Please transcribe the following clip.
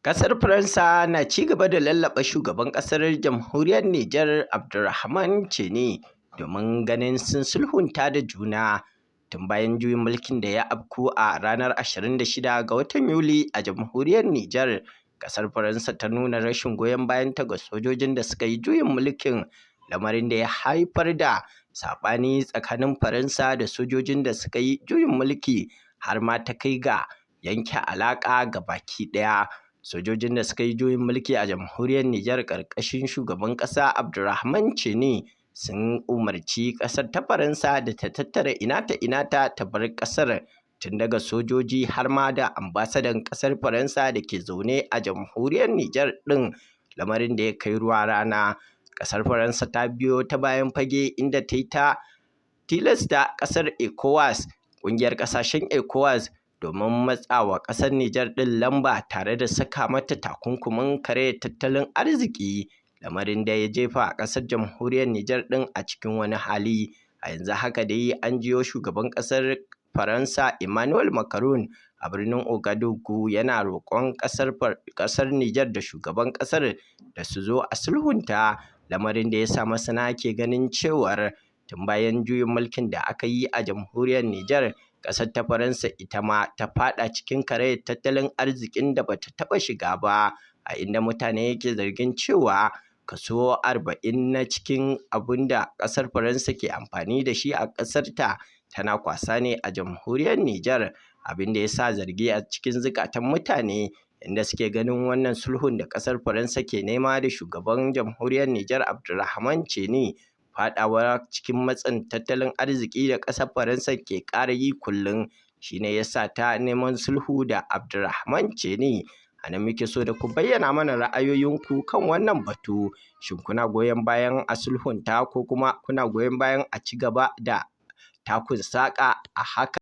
Ƙasar Faransa na ci gaba da lallaɓa shugaban ƙasar jamhuriyar Nijar Abdurrahman Chani domin ganin sun sulhunta da juna tun bayan juyin mulkin da ya afku a ranar 26 ga watan Yuli a jamhuriyar Nijar. Ƙasar Faransa ta nuna rashin goyon bayanta ga sojojin da suka yi juyin mulkin, lamarin da ya haifar da saɓani tsakanin Faransa da sojojin da suka yi juyin mulki, har ma ta kai ga yanke alaƙa ga baki ɗaya. Sojojin da suka yi juyin mulki a jamhuriyar Nijar ƙarƙashin shugaban ƙasa Abdurrahman Chani sun umarci ƙasar ta Faransa da ta tattara inata ta bar ƙasar, tun daga sojoji har ma da ambasadan ƙasar Faransa da ke zaune a jamhuriyar Nijar ɗin, lamarin da ya kai ruwa rana. Ƙasar Faransa ta biyo ta bayan fage inda ta yi ta tilasta ƙasar ECOWAS, ƙungiyar ƙasashen ECOWAS, domin matsawa ƙasar Nijar ɗin lamba tare da saka mata takunkumin karya tattalin arziki, lamarin da ya jefa ƙasar jamhuriyar Nijar ɗin a cikin wani hali. A yanzu haka dai an jiyo shugaban ƙasar Faransa Emmanuel Macron a birnin Ouagadougou yana roƙon ƙasar Nijar da shugaban ƙasar da su zo a sulhunta, lamarin da ya sa masana ke ganin cewar tun bayan juyin mulkin da aka yi a jamhuriyar Nijar, ƙasar ta Faransa ita ma ta faɗa cikin karayar tattalin arzikin da bata taɓa shiga ba, a inda mutane ke zargin cewa kaso 40 na cikin abin da ƙasar Faransa ke amfani da shi a ƙasar ta tana kwasa ne a jamhuriyar Nijar, abin da ya sa zargi a cikin zukatan mutane, inda suke ganin wannan sulhun da ƙasar Faransa ke nema da shugaban jamhuriyar Nijar Abdurrahman Chani faɗawa cikin matsin tattalin arziki da ƙasar Faransa ke ƙara yi kullum, shine ya sa ta neman sulhu da Abdurrahman Chani. A nan muke so da ku bayyana mana ra'ayoyinku kan wannan batu. Shin kuna goyon bayan a sulhunta ko kuma kuna goyon bayan a ci gaba da takun saƙa a haka?